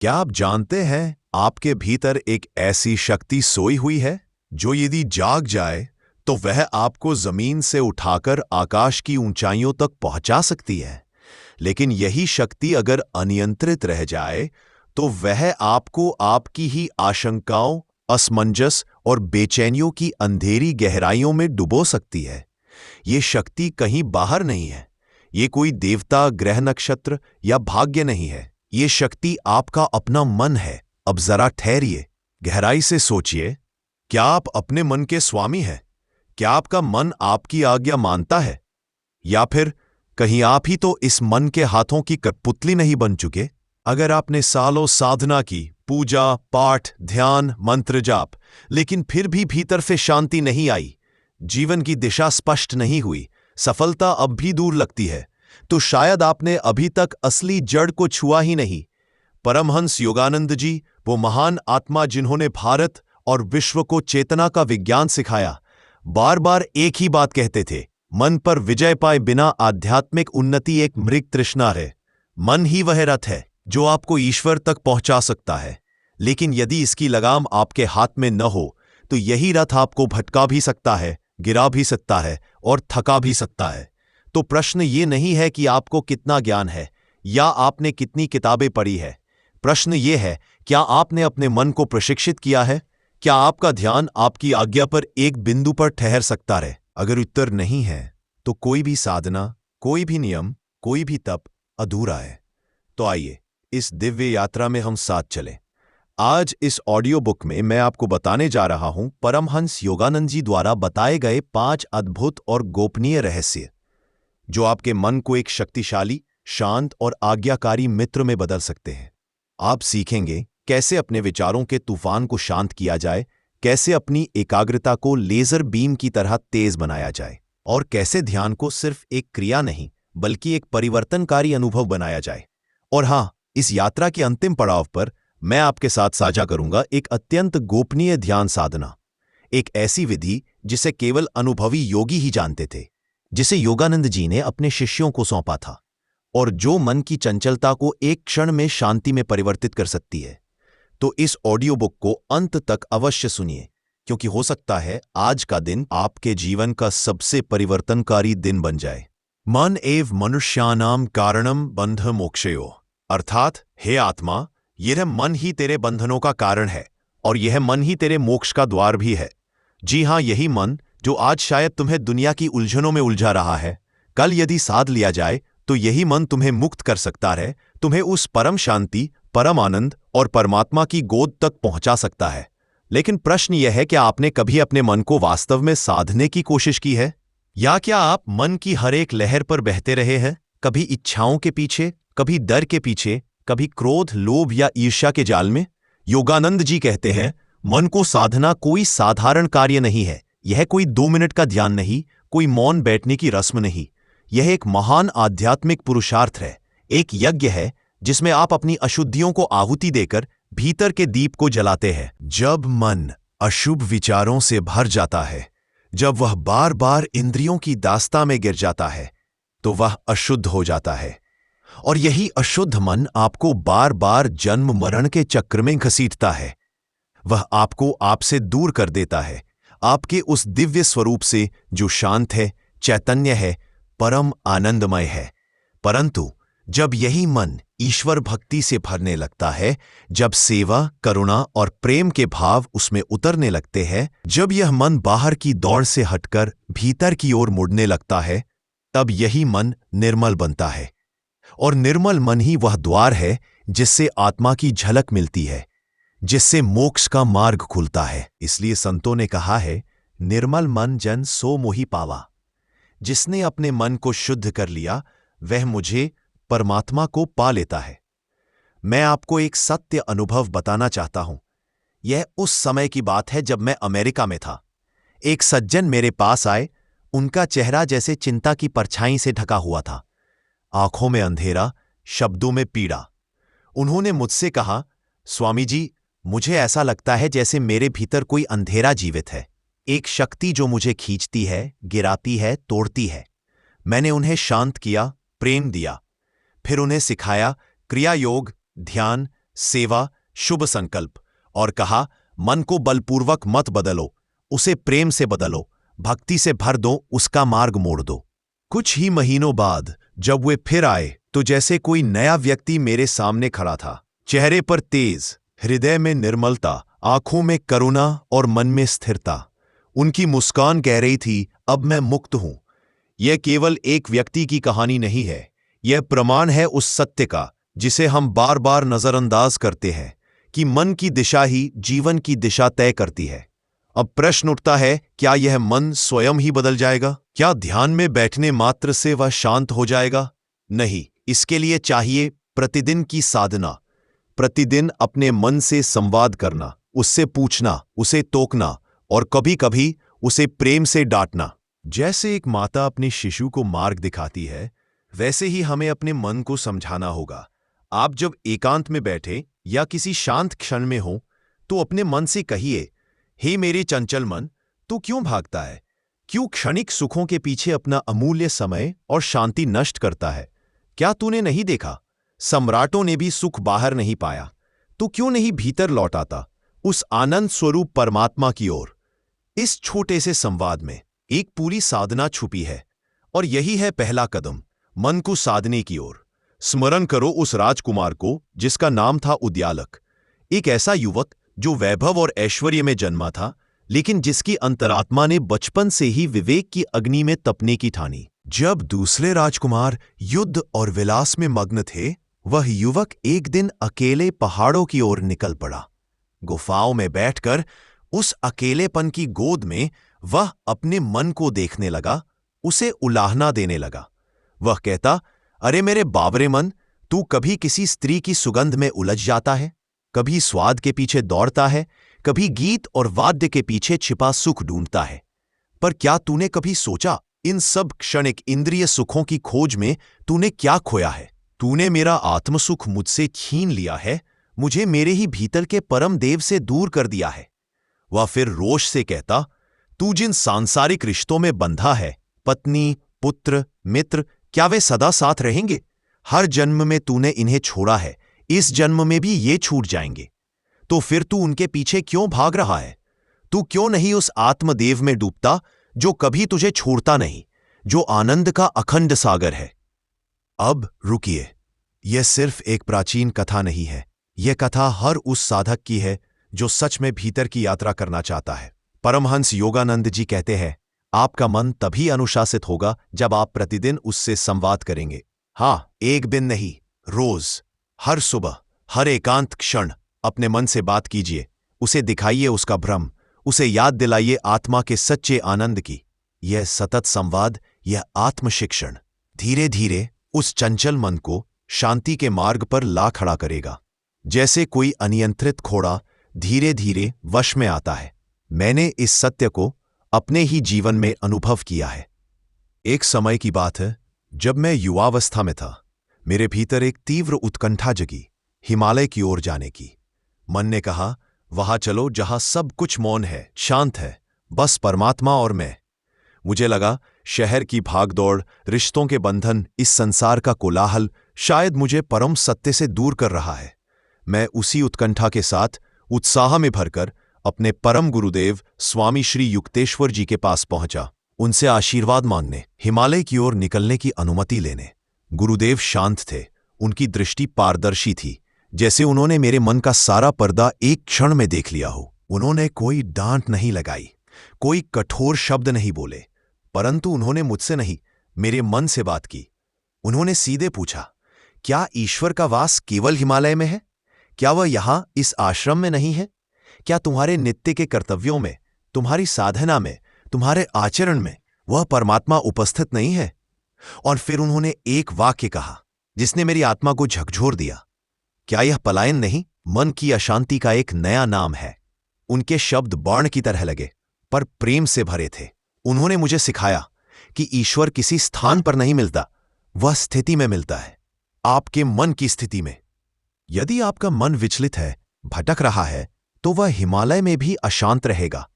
क्या आप जानते हैं आपके भीतर एक ऐसी शक्ति सोई हुई है जो यदि जाग जाए तो वह आपको जमीन से उठाकर आकाश की ऊंचाइयों तक पहुंचा सकती है। लेकिन यही शक्ति अगर अनियंत्रित रह जाए तो वह आपको आपकी ही आशंकाओं, असमंजस और बेचैनियों की अंधेरी गहराइयों में डुबो सकती है। ये शक्ति कहीं बाहर नहीं है। ये कोई देवता, ग्रह, नक्षत्र या भाग्य नहीं है। ये शक्ति आपका अपना मन है। अब जरा ठहरिए, गहराई से सोचिए। क्या आप अपने मन के स्वामी हैं? क्या आपका मन आपकी आज्ञा मानता है? या फिर कहीं आप ही तो इस मन के हाथों की कठपुतली नहीं बन चुके? अगर आपने सालों साधना की, पूजा, पाठ, ध्यान, मंत्र जाप, लेकिन फिर भी भीतर से शांति नहीं आई, जीवन की दिशा स्पष्ट नहीं हुई, सफलता अब भी दूर लगती है, तो शायद आपने अभी तक असली जड़ को छुआ ही नहीं। परमहंस योगानंद जी, वो महान आत्मा जिन्होंने भारत और विश्व को चेतना का विज्ञान सिखाया, बार बार एक ही बात कहते थे, मन पर विजय पाए बिना आध्यात्मिक उन्नति एक मृग तृष्णा है। मन ही वह रथ है जो आपको ईश्वर तक पहुंचा सकता है, लेकिन यदि इसकी लगाम आपके हाथ में न हो तो यही रथ आपको भटका भी सकता है, गिरा भी सकता है और थका भी सकता है। तो प्रश्न ये नहीं है कि आपको कितना ज्ञान है या आपने कितनी किताबें पढ़ी है। प्रश्न ये है, क्या आपने अपने मन को प्रशिक्षित किया है? क्या आपका ध्यान आपकी आज्ञा पर एक बिंदु पर ठहर सकता है? अगर उत्तर नहीं है तो कोई भी साधना, कोई भी नियम, कोई भी तप अधूरा है। तो आइए इस दिव्य यात्रा में हम साथ चलें। आज इस ऑडियो बुक में मैं आपको बताने जा रहा हूं परमहंस योगानंद जी द्वारा बताए गए 5 अद्भुत और गोपनीय रहस्य, जो आपके मन को एक शक्तिशाली, शांत और आज्ञाकारी मित्र में बदल सकते हैं। आप सीखेंगे कैसे अपने विचारों के तूफान को शांत किया जाए, कैसे अपनी एकाग्रता को लेजर बीम की तरह तेज बनाया जाए, और कैसे ध्यान को सिर्फ एक क्रिया नहीं बल्कि एक परिवर्तनकारी अनुभव बनाया जाए। और हां, इस यात्रा के अंतिम पड़ाव पर मैं आपके साथ साझा करूंगा एक अत्यंत गोपनीय ध्यान साधना, एक ऐसी विधि जिसे केवल अनुभवी योगी ही जानते थे, जिसे योगानंद जी ने अपने शिष्यों को सौंपा था, और जो मन की चंचलता को एक क्षण में शांति में परिवर्तित कर सकती है। तो इस ऑडियो बुक को अंत तक अवश्य सुनिए, क्योंकि हो सकता है आज का दिन आपके जीवन का सबसे परिवर्तनकारी दिन बन जाए। मन एव मनुष्यानाम कारणम बंध मोक्षयो, अर्थात हे आत्मा, यह मन ही तेरे बंधनों का कारण है और यह मन ही तेरे मोक्ष का द्वार भी है। जी हां, यही मन जो आज शायद तुम्हें दुनिया की उलझनों में उलझा रहा है, कल यदि साध लिया जाए तो यही मन तुम्हें मुक्त कर सकता है, तुम्हें उस परम शांति, परम आनंद और परमात्मा की गोद तक पहुंचा सकता है। लेकिन प्रश्न यह है, क्या आपने कभी अपने मन को वास्तव में साधने की कोशिश की है? या क्या आप मन की हर एक लहर पर बहते रहे हैं, कभी इच्छाओं के पीछे, कभी डर के पीछे, कभी क्रोध, लोभ या ईर्ष्या के जाल में? योगानंद जी कहते हैं, मन को साधना कोई साधारण कार्य नहीं है। यह कोई 2 मिनट का ध्यान नहीं, कोई मौन बैठने की रस्म नहीं। यह एक महान आध्यात्मिक पुरुषार्थ है, एक यज्ञ है जिसमें आप अपनी अशुद्धियों को आहुति देकर भीतर के दीप को जलाते हैं। जब मन अशुभ विचारों से भर जाता है, जब वह बार बार इंद्रियों की दास्ता में गिर जाता है, तो वह अशुद्ध हो जाता है, और यही अशुद्ध मन आपको बार बार जन्म मरण के चक्र में घसीटता है। वह आपको आपसे दूर कर देता है, आपके उस दिव्य स्वरूप से जो शांत है, चैतन्य है, परम आनंदमय है। परंतु जब यही मन ईश्वर भक्ति से भरने लगता है, जब सेवा, करुणा और प्रेम के भाव उसमें उतरने लगते हैं, जब यह मन बाहर की दौड़ से हटकर भीतर की ओर मुड़ने लगता है, तब यही मन निर्मल बनता है। और निर्मल मन ही वह द्वार है जिससे आत्मा की झलक मिलती है, जिससे मोक्ष का मार्ग खुलता है। इसलिए संतों ने कहा है, निर्मल मन जन सो मोहि पावा। जिसने अपने मन को शुद्ध कर लिया, वह मुझे, परमात्मा को पा लेता है। मैं आपको एक सत्य अनुभव बताना चाहता हूं। यह उस समय की बात है जब मैं अमेरिका में था। एक सज्जन मेरे पास आए। उनका चेहरा जैसे चिंता की परछाई से ढका हुआ था, आंखों में अंधेरा, शब्दों में पीड़ा। उन्होंने मुझसे कहा, स्वामी जी, मुझे ऐसा लगता है जैसे मेरे भीतर कोई अंधेरा जीवित है, एक शक्ति जो मुझे खींचती है, गिराती है, तोड़ती है। मैंने उन्हें शांत किया, प्रेम दिया, फिर उन्हें सिखाया क्रिया योग, ध्यान, सेवा, शुभ संकल्प, और कहा, मन को बलपूर्वक मत बदलो, उसे प्रेम से बदलो, भक्ति से भर दो, उसका मार्ग मोड़ दो। कुछ ही महीनों बाद जब वे फिर आए तो जैसे कोई नया व्यक्ति मेरे सामने खड़ा था। चेहरे पर तेज, हृदय में निर्मलता, आंखों में करुणा और मन में स्थिरता। उनकी मुस्कान कह रही थी, अब मैं मुक्त हूं। यह केवल एक व्यक्ति की कहानी नहीं है, यह प्रमाण है उस सत्य का जिसे हम बार बार नजरअंदाज करते हैं कि मन की दिशा ही जीवन की दिशा तय करती है। अब प्रश्न उठता है, क्या यह मन स्वयं ही बदल जाएगा? क्या ध्यान में बैठने मात्र से वह शांत हो जाएगा? नहीं, इसके लिए चाहिए प्रतिदिन की साधना, प्रतिदिन अपने मन से संवाद करना, उससे पूछना, उसे टोकना और कभी कभी उसे प्रेम से डांटना। जैसे एक माता अपने शिशु को मार्ग दिखाती है, वैसे ही हमें अपने मन को समझाना होगा। आप जब एकांत में बैठे या किसी शांत क्षण में हो तो अपने मन से कहिए, हे मेरे चंचल मन, तू क्यों भागता है? क्यों क्षणिक सुखों के पीछे अपना अमूल्य समय और शांति नष्ट करता है? क्या तूने नहीं देखा, सम्राटों ने भी सुख बाहर नहीं पाया? तू क्यों नहीं भीतर लौट आता, उस आनंद स्वरूप परमात्मा की ओर? इस छोटे से संवाद में एक पूरी साधना छुपी है, और यही है पहला कदम मन को साधने की ओर। स्मरण करो उस राजकुमार को जिसका नाम था उद्यालक, एक ऐसा युवक जो वैभव और ऐश्वर्य में जन्मा था, लेकिन जिसकी अंतरात्मा ने बचपन से ही विवेक की अग्नि में तपने की ठानी। जब दूसरे राजकुमार युद्ध और विलास में मग्न थे, वह युवक एक दिन अकेले पहाड़ों की ओर निकल पड़ा। गुफाओं में बैठकर उस अकेलेपन की गोद में वह अपने मन को देखने लगा, उसे उलाहना देने लगा। वह कहता, अरे मेरे बावरे मन, तू कभी किसी स्त्री की सुगंध में उलझ जाता है, कभी स्वाद के पीछे दौड़ता है, कभी गीत और वाद्य के पीछे छिपा सुख ढूंढता है। पर क्या तूने कभी सोचा, इन सब क्षणिक इंद्रिय सुखों की खोज में तूने क्या खोया है? तूने मेरा आत्मसुख मुझसे छीन लिया है, मुझे मेरे ही भीतर के परम देव से दूर कर दिया है। वह फिर रोष से कहता, तू जिन सांसारिक रिश्तों में बंधा है, पत्नी, पुत्र, मित्र, क्या वे सदा साथ रहेंगे? हर जन्म में तूने इन्हें छोड़ा है, इस जन्म में भी ये छूट जाएंगे। तो फिर तू उनके पीछे क्यों भाग रहा है? तू क्यों नहीं उस आत्मदेव में डूबता जो कभी तुझे छोड़ता नहीं, जो आनंद का अखंड सागर है? अब रुकिए, यह सिर्फ एक प्राचीन कथा नहीं है, यह कथा हर उस साधक की है जो सच में भीतर की यात्रा करना चाहता है। परमहंस योगानंद जी कहते हैं, आपका मन तभी अनुशासित होगा जब आप प्रतिदिन उससे संवाद करेंगे। हाँ, एक दिन नहीं, रोज, हर सुबह, हर एकांत क्षण अपने मन से बात कीजिए, उसे दिखाइए उसका भ्रम, उसे याद दिलाइए आत्मा के सच्चे आनंद की। यह सतत संवाद, यह आत्मशिक्षण धीरे धीरे उस चंचल मन को शांति के मार्ग पर ला खड़ा करेगा। जैसे कोई अनियंत्रित घोड़ा धीरे धीरे वश में आता है। मैंने इस सत्य को अपने ही जीवन में अनुभव किया है। एक समय की बात है, जब मैं युवावस्था में था, मेरे भीतर एक तीव्र उत्कंठा जगी, हिमालय की ओर जाने की। मन ने कहा, वहां चलो जहां सब कुछ मौन है, शांत है, बस परमात्मा और मैं। मुझे लगा, शहर की भागदौड़, रिश्तों के बंधन, इस संसार का कोलाहल शायद मुझे परम सत्य से दूर कर रहा है। मैं उसी उत्कंठा के साथ उत्साह में भरकर अपने परम गुरुदेव स्वामी श्री युक्तेश्वर जी के पास पहुंचा, उनसे आशीर्वाद मांगने, हिमालय की ओर निकलने की अनुमति लेने। गुरुदेव शांत थे, उनकी दृष्टि पारदर्शी थी, जैसे उन्होंने मेरे मन का सारा पर्दा एक क्षण में देख लिया हो। उन्होंने कोई डांट नहीं लगाई, कोई कठोर शब्द नहीं बोले, परंतु उन्होंने मुझसे नहीं, मेरे मन से बात की। उन्होंने सीधे पूछा, क्या ईश्वर का वास केवल हिमालय में है? क्या वह यहां इस आश्रम में नहीं है? क्या तुम्हारे नित्य के कर्तव्यों में, तुम्हारी साधना में, तुम्हारे आचरण में वह परमात्मा उपस्थित नहीं है? और फिर उन्होंने एक वाक्य कहा जिसने मेरी आत्मा को झकझोर दिया, क्या यह पलायन नहीं, मन की अशांति का एक नया नाम है? उनके शब्द बाण की तरह लगे, पर प्रेम से भरे थे। उन्होंने मुझे सिखाया कि ईश्वर किसी स्थान पर नहीं मिलता, वह स्थिति में मिलता है, आपके मन की स्थिति में। यदि आपका मन विचलित है, भटक रहा है, तो वह हिमालय में भी अशांत रहेगा।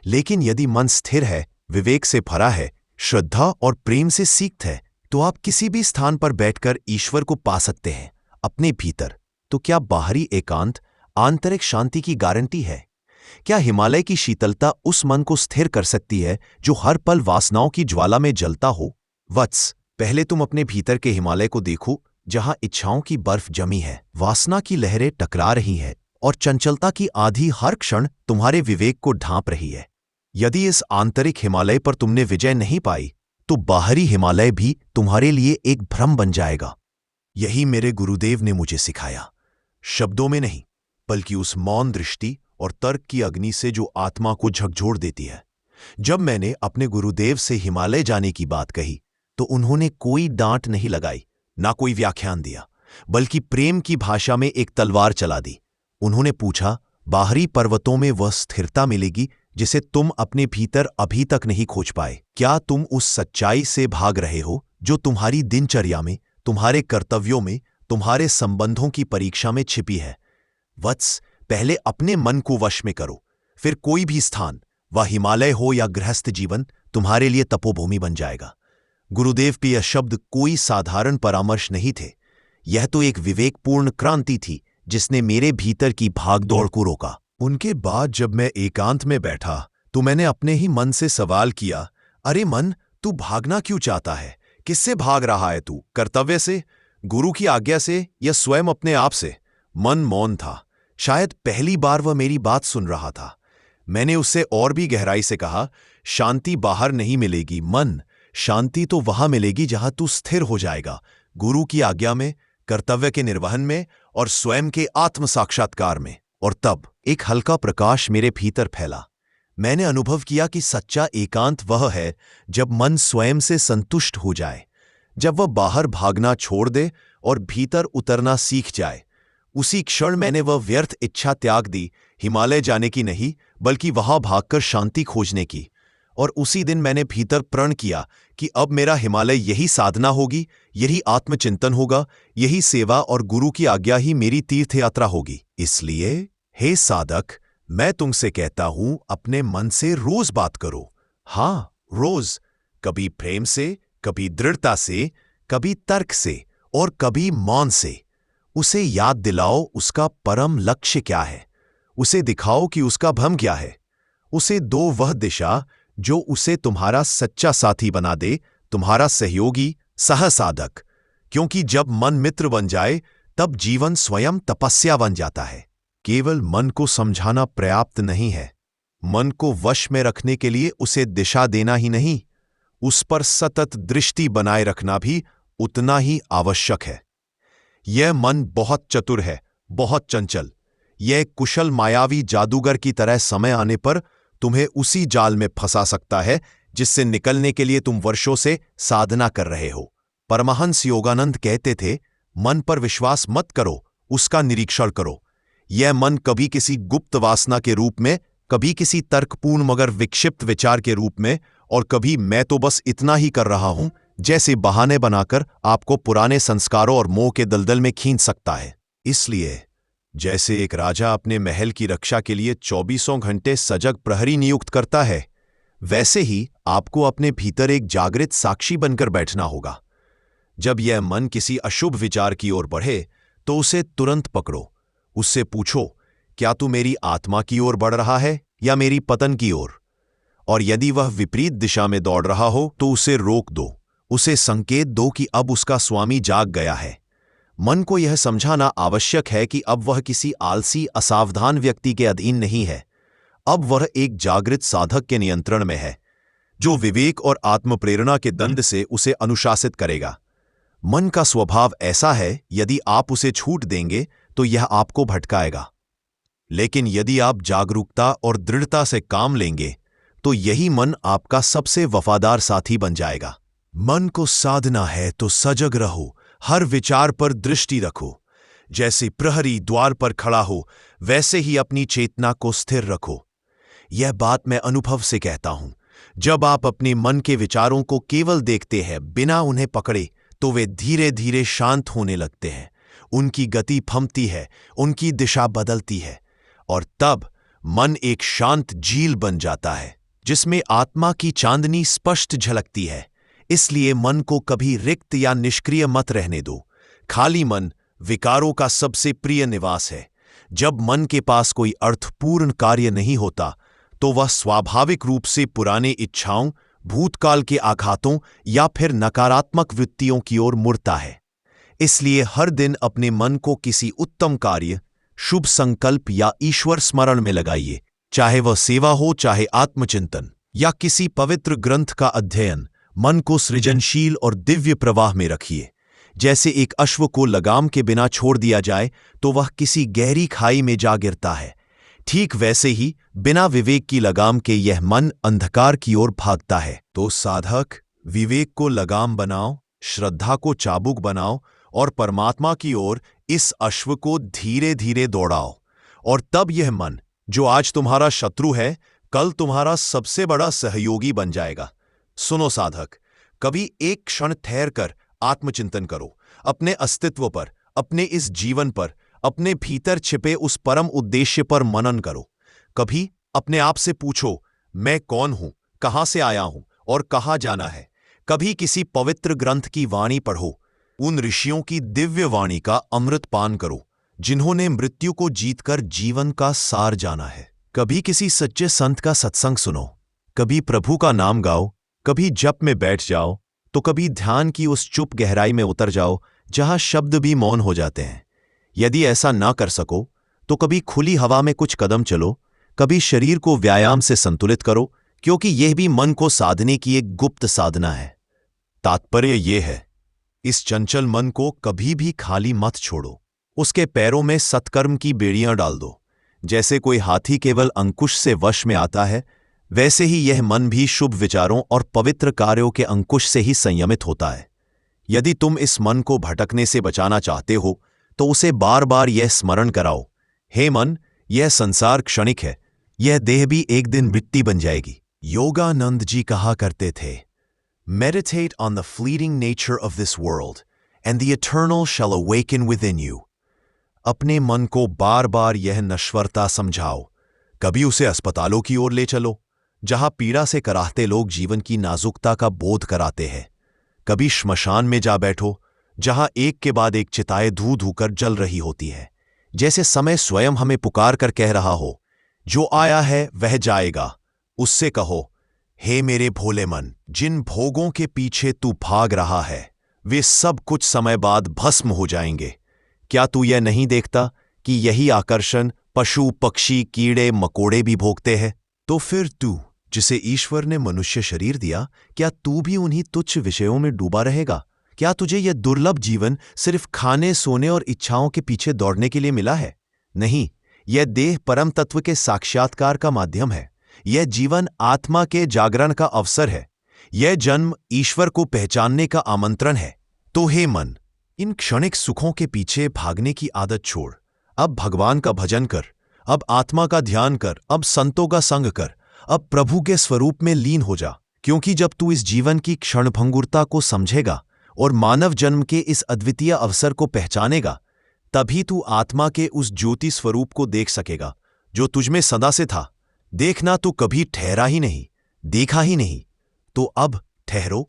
लेकिन यदि मन स्थिर है, विवेक से भरा है, श्रद्धा और प्रेम से सीखता है, तो आप किसी भी स्थान पर बैठकर ईश्वर को पा सकते हैं, अपने भीतर, तो क्या बाहरी एकांत आंतरिक शांति की गारंटी है? क्या हिमालय की शीतलता उस मन को स्थिर कर सकती है जो हर पल वासनाओं की ज्वाला में जलता हो? वत्स, पहले तुम अपने भीतर के हिमालय को देखो, जहां इच्छाओं की बर्फ जमी है, वासना की लहरें टकरा रही हैं और चंचलता की आंधी हर क्षण तुम्हारे विवेक को ढांप रही है। यदि इस आंतरिक हिमालय पर तुमने विजय नहीं पाई, तो बाहरी हिमालय भी तुम्हारे लिए एक भ्रम बन जाएगा। यही मेरे गुरुदेव ने मुझे सिखाया, शब्दों में नहीं, बल्कि उस मौन दृष्टि और तर्क की अग्नि से जो आत्मा को झकझोर देती है। जब मैंने अपने गुरुदेव से हिमालय जाने की बात कही, तो उन्होंने कोई डांट नहीं लगाई, ना कोई व्याख्यान दिया, बल्कि प्रेम की भाषा में एक तलवार चला दी। उन्होंने पूछा, बाहरी पर्वतों में वह स्थिरता मिलेगी जिसे तुम अपने भीतर अभी तक नहीं खोज पाए? क्या तुम उस सच्चाई से भाग रहे हो जो तुम्हारी दिनचर्या में, तुम्हारे कर्तव्यों में, तुम्हारे संबंधों की परीक्षा में छिपी है? वत्स, पहले अपने मन को वश में करो, फिर कोई भी स्थान, वह हिमालय हो या गृहस्थ जीवन, तुम्हारे लिए तपोभूमि बन जाएगा। गुरुदेव के यह शब्द कोई साधारण परामर्श नहीं थे, यह तो एक विवेकपूर्ण क्रांति थी जिसने मेरे भीतर की भागदौड़ को रोका। उनके बाद जब मैं एकांत में बैठा, तो मैंने अपने ही मन से सवाल किया, अरे मन, तू भागना क्यों चाहता है? किससे भाग रहा है तू? कर्तव्य से, गुरु की आज्ञा से, या स्वयं अपने आप से? मन मौन था। शायद पहली बार वह मेरी बात सुन रहा था। मैंने उससे और भी गहराई से कहा, शांति बाहर नहीं मिलेगी मन, शांति तो वहां मिलेगी जहां तू स्थिर हो जाएगा, गुरु की आज्ञा में, कर्तव्य के निर्वहन में और स्वयं के आत्म साक्षात्कार में। और तब एक हल्का प्रकाश मेरे भीतर फैला। मैंने अनुभव किया कि सच्चा एकांत वह है जब मन स्वयं से संतुष्ट हो जाए, जब वह बाहर भागना छोड़ दे और भीतर उतरना सीख जाए। उसी क्षण मैंने वह व्यर्थ इच्छा त्याग दी, हिमालय जाने की नहीं, बल्कि वहां भागकर शांति खोजने की। और उसी दिन मैंने भीतर प्रण किया कि अब मेरा हिमालय यही साधना होगी, यही आत्मचिंतन होगा, यही सेवा और गुरु की आज्ञा ही मेरी तीर्थ यात्रा होगी। इसलिए हे साधक, मैं तुमसे कहता हूं, अपने मन से रोज बात करो। हां, रोज, कभी प्रेम से, कभी दृढ़ता से, कभी तर्क से और कभी मौन से। उसे याद दिलाओ उसका परम लक्ष्य क्या है, उसे दिखाओ कि उसका भ्रम क्या है, उसे दो वह दिशा जो उसे तुम्हारा सच्चा साथी बना दे, तुम्हारा सहयोगी, सहसाधक। क्योंकि जब मन मित्र बन जाए, तब जीवन स्वयं तपस्या बन जाता है। केवल मन को समझाना पर्याप्त नहीं है, मन को वश में रखने के लिए उसे दिशा देना ही नहीं, उस पर सतत दृष्टि बनाए रखना भी उतना ही आवश्यक है। यह मन बहुत चतुर है, बहुत चंचल। यह कुशल मायावी जादूगर की तरह समय आने पर तुम्हें उसी जाल में फंसा सकता है जिससे निकलने के लिए तुम वर्षों से साधना कर रहे हो। परमहंस योगानंद कहते थे, मन पर विश्वास मत करो, उसका निरीक्षण करो। यह मन कभी किसी गुप्त वासना के रूप में, कभी किसी तर्कपूर्ण मगर विक्षिप्त विचार के रूप में, और कभी मैं तो बस इतना ही कर रहा हूं जैसे बहाने बनाकर आपको पुराने संस्कारों और मोह के दलदल में खींच सकता है। इसलिए जैसे एक राजा अपने महल की रक्षा के लिए 24 घंटे सजग प्रहरी नियुक्त करता है, वैसे ही आपको अपने भीतर एक जागृत साक्षी बनकर बैठना होगा। जब यह मन किसी अशुभ विचार की ओर बढ़े, तो उसे तुरंत पकड़ो। उससे पूछो, क्या तू मेरी आत्मा की ओर बढ़ रहा है या मेरी पतन की ओर? और यदि वह विपरीत दिशा में दौड़ रहा हो, तो उसे रोक दो, उसे संकेत दो कि अब उसका स्वामी जाग गया है। मन को यह समझाना आवश्यक है कि अब वह किसी आलसी असावधान व्यक्ति के अधीन नहीं है, अब वह एक जागृत साधक के नियंत्रण में है, जो विवेक और आत्मप्रेरणा के दंड से उसे अनुशासित करेगा। मन का स्वभाव ऐसा है, यदि आप उसे छूट देंगे तो यह आपको भटकाएगा, लेकिन यदि आप जागरूकता और दृढ़ता से काम लेंगे, तो यही मन आपका सबसे वफादार साथी बन जाएगा। मन को साधना है तो सजग रहो, हर विचार पर दृष्टि रखो। जैसे प्रहरी द्वार पर खड़ा हो, वैसे ही अपनी चेतना को स्थिर रखो। यह बात मैं अनुभव से कहता हूं। जब आप अपने मन के विचारों को केवल देखते हैं, बिना उन्हें पकड़े, तो वे धीरे धीरे शांत होने लगते हैं। उनकी गति थमती है, उनकी दिशा बदलती है, और तब मन एक शांत झील बन जाता है जिसमें आत्मा की चांदनी स्पष्ट झलकती है। इसलिए मन को कभी रिक्त या निष्क्रिय मत रहने दो। खाली मन विकारों का सबसे प्रिय निवास है। जब मन के पास कोई अर्थपूर्ण कार्य नहीं होता तो वह स्वाभाविक रूप से पुराने इच्छाओं, भूतकाल के आघातों या फिर नकारात्मक वृत्तियों की ओर मुड़ता है। इसलिए हर दिन अपने मन को किसी उत्तम कार्य, शुभ संकल्प या ईश्वर स्मरण में लगाइए, चाहे वह सेवा हो, चाहे आत्मचिंतन या किसी पवित्र ग्रंथ का अध्ययन। मन को सृजनशील और दिव्य प्रवाह में रखिए। जैसे एक अश्व को लगाम के बिना छोड़ दिया जाए तो वह किसी गहरी खाई में जा गिरता है, ठीक वैसे ही बिना विवेक की लगाम के यह मन अंधकार की ओर भागता है। तो साधक, विवेक को लगाम बनाओ, श्रद्धा को चाबुक बनाओ और परमात्मा की ओर इस अश्व को धीरे धीरे दौड़ाओ। और तब यह मन, जो आज तुम्हारा शत्रु है, कल तुम्हारा सबसे बड़ा सहयोगी बन जाएगा। सुनो साधक, कभी एक क्षण ठहर कर आत्मचिंतन करो, अपने अस्तित्व पर, अपने इस जीवन पर, अपने भीतर छिपे उस परम उद्देश्य पर मनन करो। कभी अपने आप से पूछो, मैं कौन हूं, कहां से आया हूं और कहां जाना है। कभी किसी पवित्र ग्रंथ की वाणी पढ़ो, उन ऋषियों की दिव्य वाणी का अमृत पान करो जिन्होंने मृत्यु को जीतकर जीवन का सार जाना है। कभी किसी सच्चे संत का सत्संग सुनो, कभी प्रभु का नाम गाओ, कभी जप में बैठ जाओ, तो कभी ध्यान की उस चुप गहराई में उतर जाओ जहां शब्द भी मौन हो जाते हैं। यदि ऐसा ना कर सको तो कभी खुली हवा में कुछ कदम चलो, कभी शरीर को व्यायाम से संतुलित करो, क्योंकि यह भी मन को साधने की एक गुप्त साधना है। तात्पर्य यह है, इस चंचल मन को कभी भी खाली मत छोड़ो, उसके पैरों में सत्कर्म की बेड़ियां डाल दो। जैसे कोई हाथी केवल अंकुश से वश में आता है, वैसे ही यह मन भी शुभ विचारों और पवित्र कार्यों के अंकुश से ही संयमित होता है। यदि तुम इस मन को भटकने से बचाना चाहते हो तो उसे बार बार यह स्मरण कराओ, हे मन, यह संसार क्षणिक है, यह देह भी एक दिन मिट्टी बन जाएगी। योगानंद जी कहा करते थे, meditate on the fleeting nature of this world and the eternal shall awaken within you. अपने मन को बार बार यह नश्वरता समझाओ। कभी उसे अस्पतालों की ओर ले चलो, जहां पीड़ा से कराहते लोग जीवन की नाजुकता का बोध कराते हैं। कभी श्मशान में जा बैठो, जहां एक के बाद एक चिताएं धू धू कर जल रही होती है, जैसे समय स्वयं हमें पुकार कर कह रहा हो, जो आया है वह जाएगा। उससे कहो, हे मेरे भोले मन, जिन भोगों के पीछे तू भाग रहा है वे सब कुछ समय बाद भस्म हो जाएंगे। क्या तू यह नहीं देखता कि यही आकर्षण पशु, पक्षी, कीड़े मकोड़े भी भोगते हैं? तो फिर तू, जिसे ईश्वर ने मनुष्य शरीर दिया, क्या तू भी उन्हीं तुच्छ विषयों में डूबा रहेगा? क्या तुझे यह दुर्लभ जीवन सिर्फ खाने, सोने और इच्छाओं के पीछे दौड़ने के लिए मिला है? नहीं, यह देह परम तत्व के साक्षात्कार का माध्यम है। यह जीवन आत्मा के जागरण का अवसर है। यह जन्म ईश्वर को पहचानने का आमंत्रण है। तो हे मन, इन क्षणिक सुखों के पीछे भागने की आदत छोड़। अब भगवान का भजन कर, अब आत्मा का ध्यान कर, अब संतों का संग कर, अब प्रभु के स्वरूप में लीन हो जा। क्योंकि जब तू इस जीवन की क्षणभंगुरता को समझेगा और मानव जन्म के इस अद्वितीय अवसर को पहचानेगा, तभी तू आत्मा के उस ज्योति स्वरूप को देख सकेगा जो तुझमें सदा से था। देखना तो कभी ठहरा ही नहीं, देखा ही नहीं। तो अब ठहरो,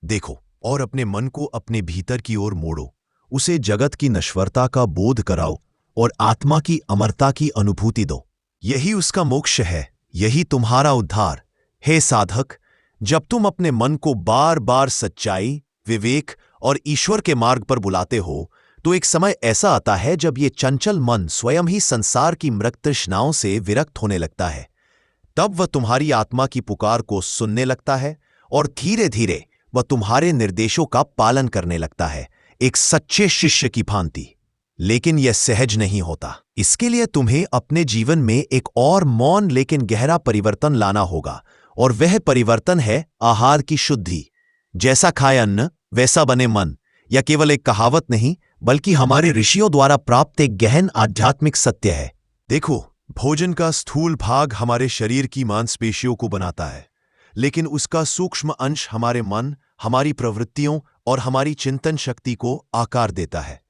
देखो और अपने मन को अपने भीतर की ओर मोड़ो। उसे जगत की नश्वरता का बोध कराओ और आत्मा की अमरता की अनुभूति दो। यही उसका मोक्ष है, यही तुम्हारा उद्धार। हे साधक, जब तुम अपने मन को बार बार सच्चाई, विवेक और ईश्वर के मार्ग पर बुलाते हो, तो एक समय ऐसा आता है जब ये चंचल मन स्वयं ही संसार की मृग तृष्णाओं से विरक्त होने लगता है। तब वह तुम्हारी आत्मा की पुकार को सुनने लगता है और धीरे धीरे वह तुम्हारे निर्देशों का पालन करने लगता है, एक सच्चे शिष्य की भांति। लेकिन यह सहज नहीं होता। इसके लिए तुम्हें अपने जीवन में एक और मौन लेकिन गहरा परिवर्तन लाना होगा, और वह परिवर्तन है आहार की शुद्धि। जैसा खाए अन्न वैसा बने मन, यह केवल एक कहावत नहीं बल्कि हमारे ऋषियों द्वारा प्राप्त एक गहन आध्यात्मिक सत्य है। देखो, भोजन का स्थूल भाग हमारे शरीर की मांसपेशियों को बनाता है, लेकिन उसका सूक्ष्म अंश हमारे मन, हमारी प्रवृत्तियों और हमारी चिंतन शक्ति को आकार देता है।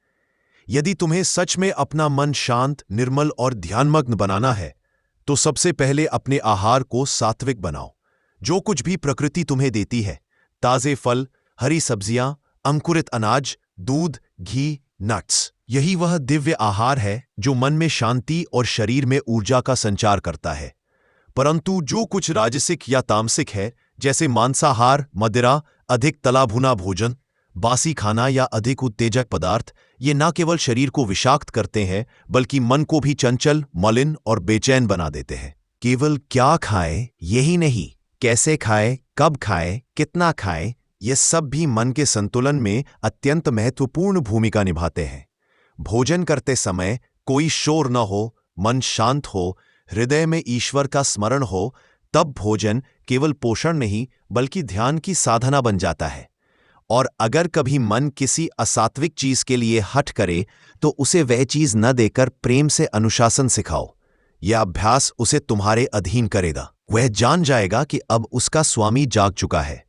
यदि तुम्हें सच में अपना मन शांत, निर्मल और ध्यानमग्न बनाना है, तो सबसे पहले अपने आहार को सात्विक बनाओ। जो कुछ भी प्रकृति तुम्हें देती है, ताजे फल, हरी सब्जियां, अंकुरित अनाज, दूध, घी, नट्स, यही वह दिव्य आहार है जो मन में शांति और शरीर में ऊर्जा का संचार करता है। परंतु जो कुछ राजसिक या तामसिक है, जैसे मांसाहार, मदिरा, अधिक तला भुना भोजन, बासी खाना या अधिक उत्तेजक पदार्थ, ये न केवल शरीर को विषाक्त करते हैं बल्कि मन को भी चंचल, मलिन और बेचैन बना देते हैं। केवल क्या खाएं यही नहीं, कैसे खाएं, कब खाएं, कितना खाएं, ये सब भी मन के संतुलन में अत्यंत महत्वपूर्ण भूमिका निभाते हैं। भोजन करते समय कोई शोर न हो, मन शांत हो, हृदय में ईश्वर का स्मरण हो, तब भोजन केवल पोषण नहीं बल्कि ध्यान की साधना बन जाता है। और अगर कभी मन किसी असात्विक चीज के लिए हठ करे तो उसे वह चीज न देकर प्रेम से अनुशासन सिखाओ। यह अभ्यास उसे तुम्हारे अधीन करेगा। वह जान जाएगा कि अब उसका स्वामी जाग चुका है।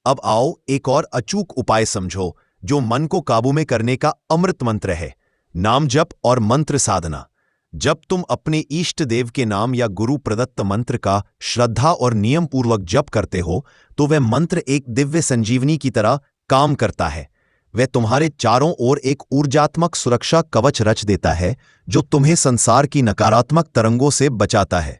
अब आओ एक और अचूक उपाय समझो जो मन को काबू में करने का अमृत मंत्र है, नाम जप और मंत्र साधना। जब तुम अपने इष्ट देव के नाम या गुरु प्रदत्त मंत्र का श्रद्धा और नियम पूर्वक जप करते हो तो वह मंत्र एक दिव्य संजीवनी की तरह काम करता है। वह तुम्हारे चारों ओर एक ऊर्जात्मक सुरक्षा कवच रच देता है जो तुम्हें संसार की नकारात्मक तरंगों से बचाता है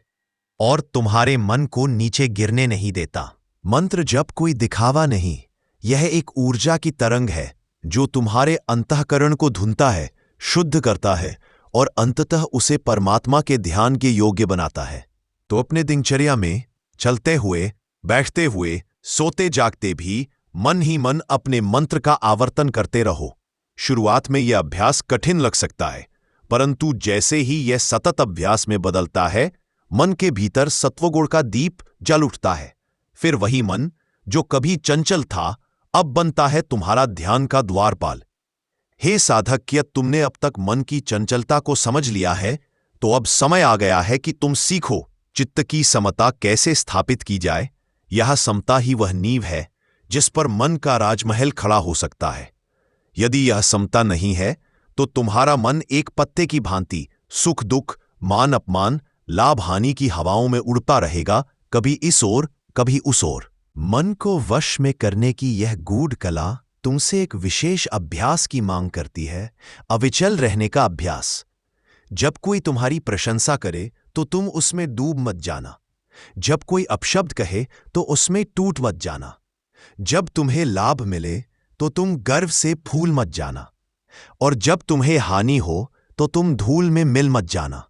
और तुम्हारे मन को नीचे गिरने नहीं देता। मंत्र जप कोई दिखावा नहीं, यह एक ऊर्जा की तरंग है जो तुम्हारे अंतःकरण को धुनता है, शुद्ध करता है और अंततः उसे परमात्मा के ध्यान के योग्य बनाता है। तो अपने दिनचर्या में चलते हुए, बैठते हुए, सोते जागते भी मन ही मन अपने मंत्र का आवर्तन करते रहो। शुरुआत में यह अभ्यास कठिन लग सकता है, परंतु जैसे ही यह सतत अभ्यास में बदलता है, मन के भीतर सत्वगुण का दीप जल उठता है। फिर वही मन जो कभी चंचल था अब बनता है तुम्हारा ध्यान का द्वारपाल। हे साधक, क्या तुमने अब तक मन की चंचलता को समझ लिया है? तो अब समय आ गया है कि तुम सीखो चित्त की समता कैसे स्थापित की जाए। यह समता ही वह नींव है जिस पर मन का राजमहल खड़ा हो सकता है। यदि यह समता नहीं है तो तुम्हारा मन एक पत्ते की भांति सुख दुख, मान अपमान, लाभ हानि की हवाओं में उड़ता रहेगा, कभी इस ओर कभी उस ओर। मन को वश में करने की यह गूढ़ कला तुमसे एक विशेष अभ्यास की मांग करती है, अविचल रहने का अभ्यास। जब कोई तुम्हारी प्रशंसा करे तो तुम उसमें डूब मत जाना, जब कोई अपशब्द कहे तो उसमें टूट मत जाना, जब तुम्हें लाभ मिले तो तुम गर्व से फूल मत जाना, और जब तुम्हें हानि हो तो तुम धूल में मिल मत जाना।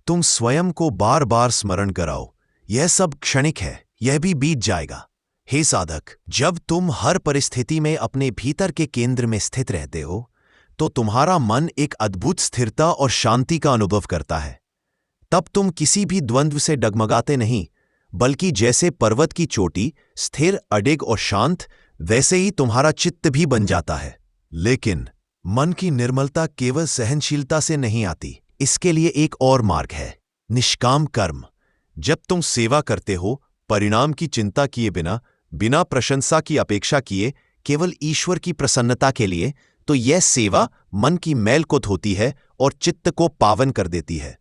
तुम स्वयं को बार बार स्मरण कराओ, यह सब क्षणिक है, यह भी बीत जाएगा। हे साधक, जब तुम हर परिस्थिति में अपने भीतर के केंद्र में स्थित रहते हो तो तुम्हारा मन एक अद्भुत स्थिरता और शांति का अनुभव करता है। तब तुम किसी भी द्वंद्व से डगमगाते नहीं, बल्कि जैसे पर्वत की चोटी स्थिर, अडिग और शांत, वैसे ही तुम्हारा चित्त भी बन जाता है। लेकिन मन की निर्मलता केवल सहनशीलता से नहीं आती, इसके लिए एक और मार्ग है, निष्काम कर्म। जब तुम सेवा करते हो, परिणाम की चिंता किए बिना, बिना प्रशंसा की अपेक्षा किए, केवल ईश्वर की प्रसन्नता के लिए, तो यह सेवा मन की मैल को धोती है और चित्त को पावन कर देती है।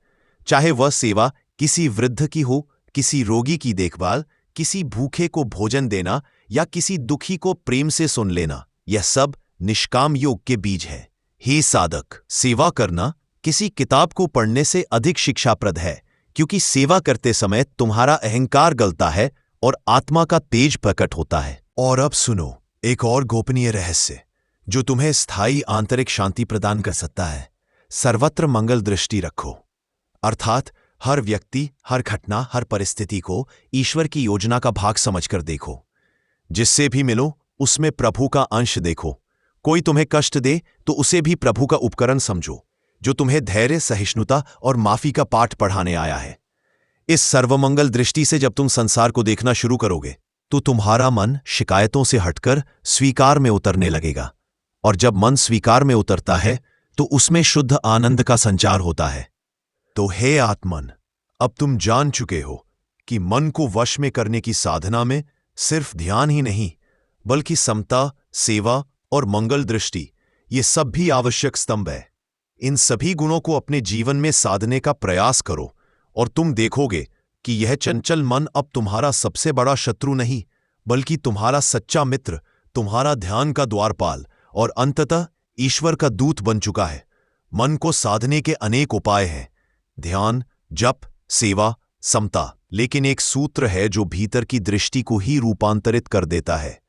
चाहे वह सेवा किसी वृद्ध की हो, किसी रोगी की देखभाल, किसी भूखे को भोजन देना या किसी दुखी को प्रेम से सुन लेना, यह सब निष्काम योग के बीज है। हे साधक, सेवा करना किसी किताब को पढ़ने से अधिक शिक्षाप्रद है, क्योंकि सेवा करते समय तुम्हारा अहंकार गलता है और आत्मा का तेज प्रकट होता है। और अब सुनो एक और गोपनीय रहस्य जो तुम्हें स्थायी आंतरिक शांति प्रदान कर सकता है। सर्वत्र मंगल दृष्टि रखो, अर्थात हर व्यक्ति, हर घटना, हर परिस्थिति को ईश्वर की योजना का भाग समझकर देखो। जिससे भी मिलो उसमें प्रभु का अंश देखो। कोई तुम्हें कष्ट दे तो उसे भी प्रभु का उपकरण समझो, जो तुम्हें धैर्य, सहिष्णुता और माफी का पाठ पढ़ाने आया है। इस सर्वमंगल दृष्टि से जब तुम संसार को देखना शुरू करोगे तो तुम्हारा मन शिकायतों से हटकर स्वीकार में उतरने लगेगा, और जब मन स्वीकार में उतरता है तो उसमें शुद्ध आनंद का संचार होता है। तो हे आत्मन, अब तुम जान चुके हो कि मन को वश में करने की साधना में सिर्फ ध्यान ही नहीं, बल्कि समता, सेवा और मंगल दृष्टि, ये सब भी आवश्यक स्तंभ है। इन सभी गुणों को अपने जीवन में साधने का प्रयास करो और तुम देखोगे कि यह चंचल मन अब तुम्हारा सबसे बड़ा शत्रु नहीं, बल्कि तुम्हारा सच्चा मित्र, तुम्हारा ध्यान का द्वारपाल और अंततः ईश्वर का दूत बन चुका है। मन को साधने के अनेक उपाय हैं, ध्यान, जप, सेवा, समता, लेकिन एक सूत्र है जो भीतर की दृष्टि को ही रूपांतरित कर देता है।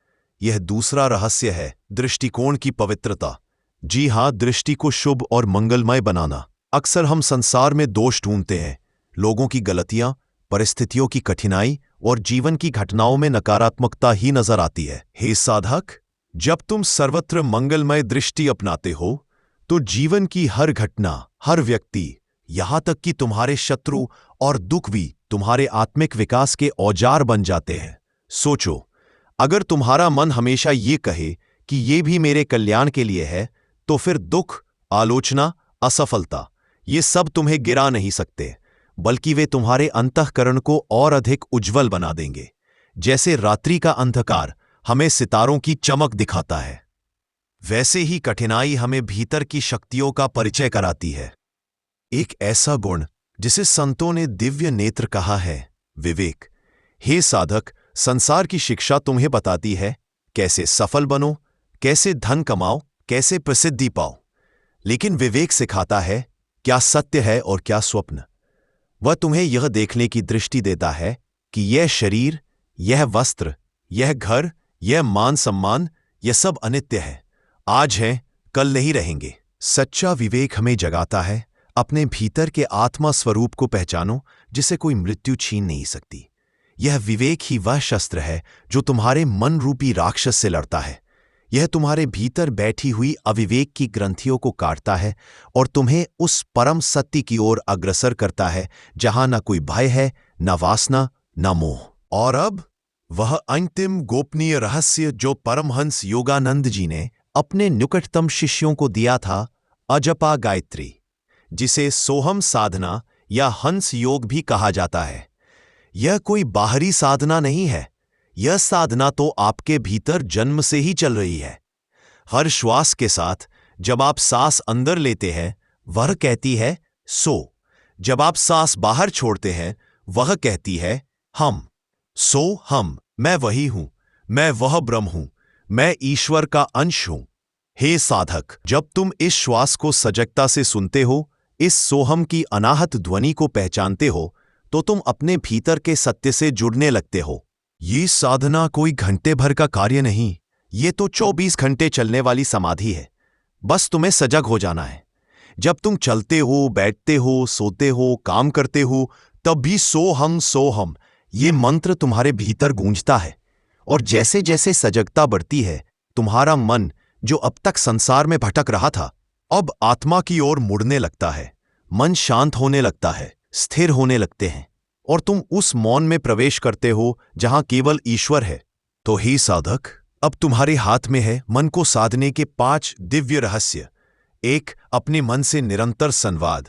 यह दूसरा रहस्य है दृष्टिकोण की पवित्रता। जी हां, दृष्टि को शुभ और मंगलमय बनाना। अक्सर हम संसार में दोष ढूंढते हैं, लोगों की गलतियां, परिस्थितियों की कठिनाई और जीवन की घटनाओं में नकारात्मकता ही नजर आती है। हे साधक, जब तुम सर्वत्र मंगलमय दृष्टि अपनाते हो तो जीवन की हर घटना, हर व्यक्ति, यहां तक कि तुम्हारे शत्रु और दुख भी तुम्हारे आत्मिक विकास के औजार बन जाते हैं। सोचो, अगर तुम्हारा मन हमेशा ये कहे कि ये भी मेरे कल्याण के लिए है, तो फिर दुख, आलोचना, असफलता, ये सब तुम्हें गिरा नहीं सकते, बल्कि वे तुम्हारे अंतःकरण को और अधिक उज्जवल बना देंगे। जैसे रात्रि का अंधकार हमें सितारों की चमक दिखाता है, वैसे ही कठिनाई हमें भीतर की शक्तियों का परिचय कराती है। एक ऐसा गुण जिसे संतों ने दिव्य नेत्र कहा है, विवेक। हे साधक, संसार की शिक्षा तुम्हें बताती है कैसे सफल बनो, कैसे धन कमाओ, कैसे प्रसिद्धि पाओ, लेकिन विवेक सिखाता है क्या सत्य है और क्या स्वप्न। वह तुम्हें यह देखने की दृष्टि देता है कि यह शरीर, यह वस्त्र, यह घर, यह मान सम्मान, यह सब अनित्य है, आज है, कल नहीं रहेंगे। सच्चा विवेक हमें जगाता है अपने भीतर के आत्मा स्वरूप को पहचानो जिसे कोई मृत्यु छीन नहीं सकती। यह विवेक ही वह शस्त्र है जो तुम्हारे मन रूपी राक्षस से लड़ता है। यह तुम्हारे भीतर बैठी हुई अविवेक की ग्रंथियों को काटता है और तुम्हें उस परम सत्य की ओर अग्रसर करता है जहां न कोई भय है, न वासना, न मोह। और अब वह अंतिम गोपनीय रहस्य जो परमहंस योगानंद जी ने अपने निकटतम शिष्यों को दिया था, अजपा गायत्री, जिसे सोहम साधना या हंस योग भी कहा जाता है। यह कोई बाहरी साधना नहीं है, यह साधना तो आपके भीतर जन्म से ही चल रही है। हर श्वास के साथ जब आप सांस अंदर लेते हैं, वह कहती है सो। जब आप सांस बाहर छोड़ते हैं, वह कहती है हम। सो हम, मैं वही हूं, मैं वह ब्रह्म हूं, मैं ईश्वर का अंश हूं। हे साधक, जब तुम इस श्वास को सजगता से सुनते हो, इस सोहम की अनाहत ध्वनि को पहचानते हो, तो तुम अपने भीतर के सत्य से जुड़ने लगते हो। ये साधना कोई घंटे भर का कार्य नहीं, ये तो 24 घंटे चलने वाली समाधि है। बस तुम्हें सजग हो जाना है। जब तुम चलते हो, बैठते हो, सोते हो, काम करते हो, तब भी सोहम ये मंत्र तुम्हारे भीतर गूंजता है। और जैसे जैसे सजगता बढ़ती है, तुम्हारा मन जो अब तक संसार में भटक रहा था, अब आत्मा की ओर मुड़ने लगता है। मन शांत होने लगता है, स्थिर होने लगते हैं और तुम उस मौन में प्रवेश करते हो जहां केवल ईश्वर है। तो हे साधक, अब तुम्हारे हाथ में है मन को साधने के 5 दिव्य रहस्य। 1. अपने मन से निरंतर संवाद,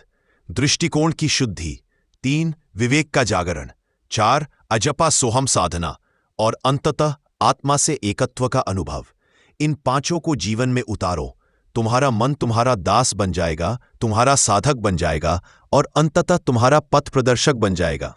दृष्टिकोण की शुद्धि। 3. विवेक का जागरण। 4. अजपा सोहम साधना और अंततः आत्मा से एकत्व का अनुभव। इन 5 को जीवन में उतारो, तुम्हारा मन तुम्हारा दास बन जाएगा, तुम्हारा साधक बन जाएगा और अंततः तुम्हारा पथ प्रदर्शक बन जाएगा।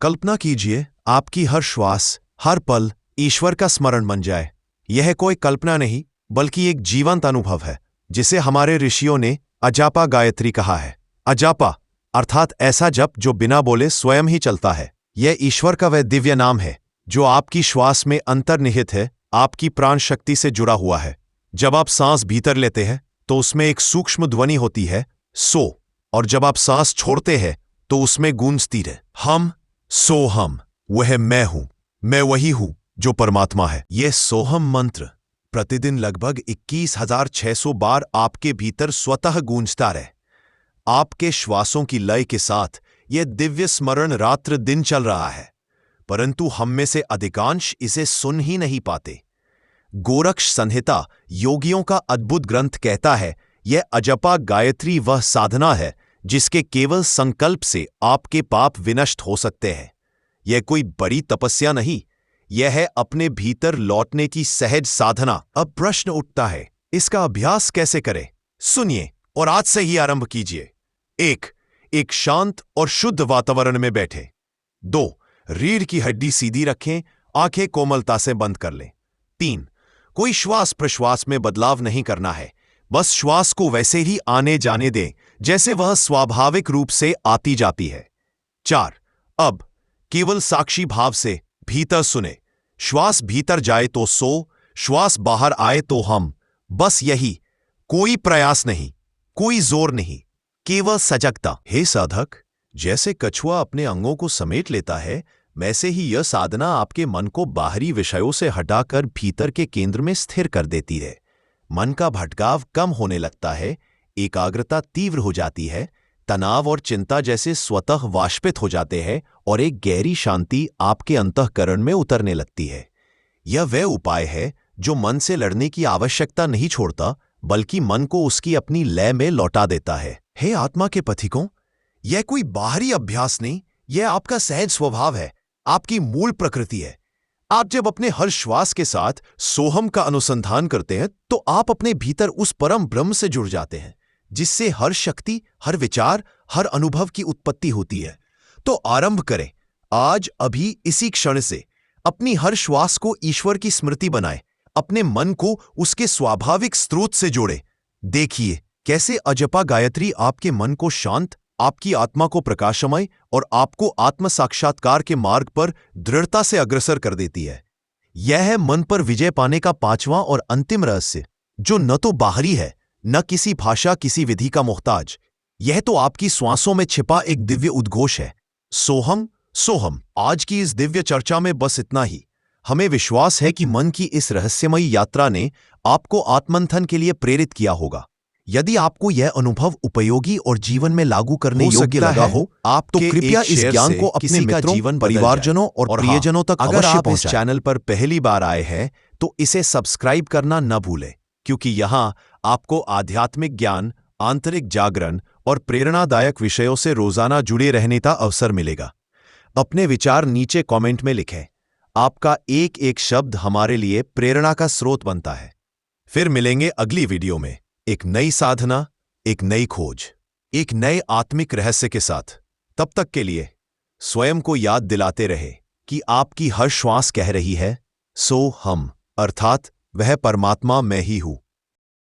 कल्पना कीजिए आपकी हर श्वास, हर पल ईश्वर का स्मरण बन जाए। यह कोई कल्पना नहीं, बल्कि एक जीवंत अनुभव है जिसे हमारे ऋषियों ने अजापा गायत्री कहा है। अजापा अर्थात ऐसा जप जो बिना बोले स्वयं ही चलता है। यह ईश्वर का वह दिव्य नाम है जो आपकी श्वास में अंतर्निहित है, आपकी प्राण शक्ति से जुड़ा हुआ है। जब आप सांस भीतर लेते हैं तो उसमें एक सूक्ष्म ध्वनि होती है सो, और जब आप सांस छोड़ते हैं तो उसमें गूंजती है हम। सोहम, वह मैं हूं, मैं वही हूं जो परमात्मा है। यह सोहम मंत्र प्रतिदिन लगभग 21,600 बार आपके भीतर स्वतः गूंजता रहे। आपके श्वासों की लय के साथ यह दिव्य स्मरण रात्र दिन चल रहा है, परंतु हम में से अधिकांश इसे सुन ही नहीं पाते। गोरक्ष संहिता, योगियों का अद्भुत ग्रंथ, कहता है यह अजपा गायत्री वह साधना है जिसके केवल संकल्प से आपके पाप विनष्ट हो सकते हैं। यह कोई बड़ी तपस्या नहीं, यह है अपने भीतर लौटने की सहज साधना। अब प्रश्न उठता है, इसका अभ्यास कैसे करें? सुनिए और आज से ही आरंभ कीजिए। 1. एक शांत और शुद्ध वातावरण में बैठे। 2. रीढ़ की हड्डी सीधी रखें, आंखें कोमलता से बंद कर लें। 3. कोई श्वास प्रश्वास में बदलाव नहीं करना है, बस श्वास को वैसे ही आने जाने दें जैसे वह स्वाभाविक रूप से आती जाती है। 4. अब केवल साक्षी भाव से भीतर सुने। श्वास भीतर जाए तो सो, श्वास बाहर आए तो हम। बस यही, कोई प्रयास नहीं, कोई जोर नहीं, केवल सजगता। हे साधक, जैसे कछुआ अपने अंगों को समेट लेता है, वैसे ही यह साधना आपके मन को बाहरी विषयों से हटाकर भीतर के केंद्र में स्थिर कर देती है। मन का भटकाव कम होने लगता है, एकाग्रता तीव्र हो जाती है, तनाव और चिंता जैसे स्वतः वाष्पित हो जाते हैं और एक गहरी शांति आपके अंतःकरण में उतरने लगती है। यह वह उपाय है जो मन से लड़ने की आवश्यकता नहीं छोड़ता, बल्कि मन को उसकी अपनी लय में लौटा देता है। हे आत्मा के पथिकों, यह कोई बाहरी अभ्यास नहीं, यह आपका सहज स्वभाव है, आपकी मूल प्रकृति है। आप जब अपने हर श्वास के साथ सोहम का अनुसंधान करते हैं तो आप अपने भीतर उस परम ब्रह्म से जुड़ जाते हैं, जिससे हर शक्ति, हर विचार, हर अनुभव की उत्पत्ति होती है। तो आरंभ करें आज, अभी, इसी क्षण से। अपनी हर श्वास को ईश्वर की स्मृति बनाएं, अपने मन को उसके स्वाभाविक स्रोत से जोड़ें। देखिए कैसे अजपा गायत्री आपके मन को शांत, आपकी आत्मा को प्रकाशमय और आपको आत्म साक्षात्कार के मार्ग पर दृढ़ता से अग्रसर कर देती है। यह है मन पर विजय पाने का 5वां और अंतिम रहस्य, जो न तो बाहरी है, न किसी भाषा, किसी विधि का मोहताज। यह तो आपकी श्वासों में छिपा एक दिव्य उद्घोष है। सोहम सोहम। आज की इस दिव्य चर्चा में बस इतना ही। हमें विश्वास है कि मन की इस रहस्यमयी यात्रा ने आपको आत्मंथन के लिए प्रेरित किया होगा। यदि आपको यह अनुभव उपयोगी और जीवन में लागू करने योग्य लगा हो, आप तो कृपया इस ज्ञान को अपने मित्रों, परिवारजनों और प्रियजनों तक अगर आप इस चैनल पर पहली बार आए हैं तो इसे सब्सक्राइब करना न भूलें, क्योंकि यहां आपको आध्यात्मिक ज्ञान, आंतरिक जागरण और प्रेरणादायक विषयों से रोजाना जुड़े रहने का अवसर मिलेगा। अपने विचार नीचे कमेंट में लिखें। आपका एक एक शब्द हमारे लिए प्रेरणा का स्रोत बनता है। फिर मिलेंगे अगली वीडियो में एक नई साधना, एक नई खोज, एक नए आत्मिक रहस्य के साथ। तब तक के लिए स्वयं को याद दिलाते रहे कि आपकी हर श्वास कह रही है सो हम, अर्थात वह परमात्मा मैं ही हूं।